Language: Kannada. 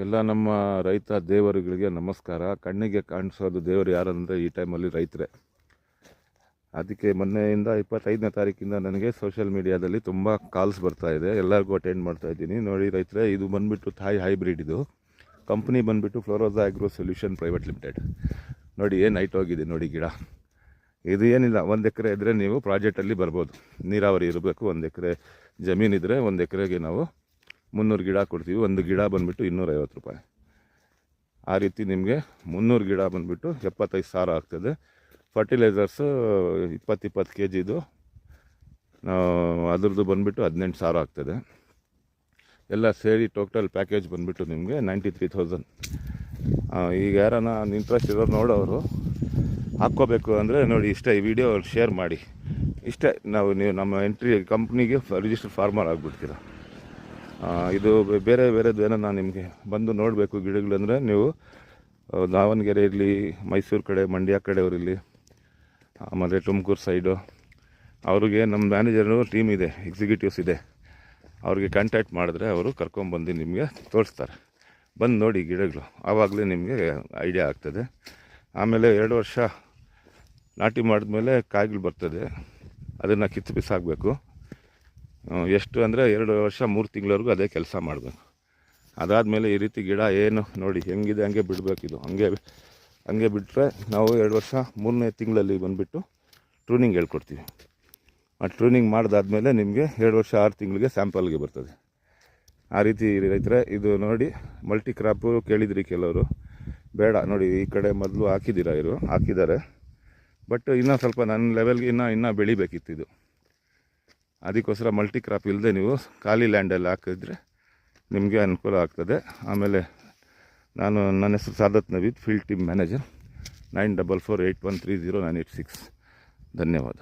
ಎಲ್ಲ ನಮ್ಮ ರೈತ ದೇವರುಗಳಿಗೆ ನಮಸ್ಕಾರ. ಕಣ್ಣಿಗೆ ಕಾಣಿಸೋದು ದೇವರು ಯಾರಂದರೆ ಈ ಟೈಮಲ್ಲಿ ರೈತರೇ. ಅದಕ್ಕೆ ಮೊನ್ನೆಯಿಂದ 25ನೇ ತಾರೀಕಿಂದ ನನಗೆ ಸೋಷಿಯಲ್ ಮೀಡಿಯಾದಲ್ಲಿ ತುಂಬ ಕಾಲ್ಸ್ ಬರ್ತಾಯಿದೆ. ಎಲ್ಲರಿಗೂ ಅಟೆಂಡ್ ಮಾಡ್ತಾಯಿದ್ದೀನಿ. ನೋಡಿ ರೈತರೇ, ಇದು ಬಂದುಬಿಟ್ಟು ಥಾಯ್ ಹೈಬ್ರಿಡ್. ಇದು ಕಂಪ್ನಿ ಬಂದುಬಿಟ್ಟು ಫ್ಲೋರೋಸಾ ಆಗ್ರೋ ಸೊಲ್ಯೂಷನ್ ಪ್ರೈವೇಟ್ ಲಿಮಿಟೆಡ್. ನೋಡಿ ಏನು ಹೈಟ್ ಹೋಗಿದೆ ನೋಡಿ ಗಿಡ. ಇದು ಏನಿಲ್ಲ, 1 ಎಕರೆ ಇದ್ದರೆ ನೀವು ಪ್ರಾಜೆಕ್ಟಲ್ಲಿ ಬರ್ಬೋದು. ನೀರಾವರಿ ಇರಬೇಕು. 1 ಎಕರೆ ಜಮೀನಿದ್ರೆ 1 ಎಕರೆಗೆ ನಾವು 300 ಗಿಡ ಕೊಡ್ತೀವಿ. ಒಂದು ಗಿಡ ಬಂದುಬಿಟ್ಟು 250 ರೂಪಾಯಿ. ಆ ರೀತಿ ನಿಮಗೆ 300 ಗಿಡ ಬಂದುಬಿಟ್ಟು 75,000 ಆಗ್ತದೆ. ಫರ್ಟಿಲೈಸರ್ಸು 20 ಕೆ ಜಿದು ಅದ್ರದ್ದು ಬಂದುಬಿಟ್ಟು 18,000 ಆಗ್ತದೆ. ಎಲ್ಲ ಸೇರಿ ಟೋಟಲ್ ಪ್ಯಾಕೇಜ್ ಬಂದುಬಿಟ್ಟು ನಿಮಗೆ 93,000. ಈಗ ಯಾರನ್ನ ಇಂಟ್ರೆಸ್ಟ್ ಇರೋರು ನೋಡೋರು ಹಾಕ್ಕೋಬೇಕು ಅಂದರೆ ನೋಡಿ, ಇಷ್ಟೇ. ಈ ವಿಡಿಯೋ ಶೇರ್ ಮಾಡಿ. ಇಷ್ಟೇ, ನೀವು ನಮ್ಮ ಕಂಪ್ನಿಗೆ ರಿಜಿಸ್ಟರ್ ಫಾರ್ಮರ್ ಆಗಿಬಿಡ್ತೀರ. ಇದು ಬೇರೆದು ಏನೋ ನಾನು ನಿಮಗೆ ಬಂದು ನೋಡಬೇಕು ಗಿಡಗಳಂದರೆ ನೀವು ದಾವಣಗೆರೆ ಇರಲಿ, ಮೈಸೂರು ಕಡೆ, ಮಂಡ್ಯ ಕಡೆಯವರಿರಲಿ, ಆಮೇಲೆ ತುಮಕೂರು ಸೈಡು, ಅವ್ರಿಗೆ ನಮ್ಮ ಮ್ಯಾನೇಜರು ಟೀಮ್ ಇದೆ, ಎಕ್ಸಿಕ್ಯೂಟಿವ್ಸ್ ಇದೆ. ಅವ್ರಿಗೆ ಕಾಂಟ್ಯಾಕ್ಟ್ ಮಾಡಿದ್ರೆ ಅವರು ಕರ್ಕೊಂಬಂದು ನಿಮಗೆ ತೋರಿಸ್ತಾರೆ. ಬಂದು ನೋಡಿ ಗಿಡಗಳು, ಆವಾಗಲೇ ನಿಮಗೆ ಐಡಿಯಾ ಆಗ್ತದೆ. ಆಮೇಲೆ 2 ವರ್ಷ ನಾಟಿ ಮಾಡಿದ್ಮೇಲೆ ಕಾಯಿಗಳು ಬರ್ತದೆ. ಅದನ್ನು ಕಿತ್ತು ಬಿಸಾಕಬೇಕು. ಎಷ್ಟು ಅಂದರೆ 2 ವರ್ಷ 3 ತಿಂಗಳವರೆಗೂ ಅದೇ ಕೆಲಸ ಮಾಡಬೇಕು. ಅದಾದಮೇಲೆ ಈ ರೀತಿ ಗಿಡ ಏನು ನೋಡಿ ಹೆಂಗಿದೆ ಹಂಗೆ ಬಿಡಬೇಕಿದು. ಹಂಗೆ ಬಿಟ್ಟರೆ ನಾವು 2 ವರ್ಷ 3ನೇ ತಿಂಗಳಲ್ಲಿ ಬಂದುಬಿಟ್ಟು ಟ್ರೂನಿಂಗ್ ಹೇಳ್ಕೊಡ್ತೀವಿ. ಆ ಟ್ರೂನಿಂಗ್ ಮಾಡಿದಾದ್ಮೇಲೆ ನಿಮಗೆ 2 ವರ್ಷ 6 ತಿಂಗಳಿಗೆ ಸ್ಯಾಂಪಲ್ಗೆ ಬರ್ತದೆ. ಆ ರೀತಿ ರೈತರೆ, ಇದು ನೋಡಿ ಮಲ್ಟಿ ಕ್ರಾಪು ಕೇಳಿದ್ರಿ ಕೆಲವರು. ಬೇಡ ನೋಡಿ, ಈ ಕಡೆ ಮೊದಲು ಹಾಕಿದ್ದಾರೆ. ಬಟ್ ಇನ್ನೂ ಸ್ವಲ್ಪ ನನ್ನ ಲೆವೆಲ್ಗೆ ಇನ್ನೂ ಬೆಳಿಬೇಕಿತ್ತು ಇದು. ಅದಕ್ಕೋಸ್ಕರ ಮಲ್ಟಿ ಕ್ರಾಪ್ ಇಲ್ಲದೆ ನೀವು ಖಾಲಿ ಲ್ಯಾಂಡಲ್ಲಿ ಹಾಕಿದ್ರೆ ನಿಮಗೆ ಅನುಕೂಲ ಆಗ್ತದೆ. ಆಮೇಲೆ ನನ್ನ ಹೆಸರು Sadat Naveed, field team manager. 9448130986. ಧನ್ಯವಾದ.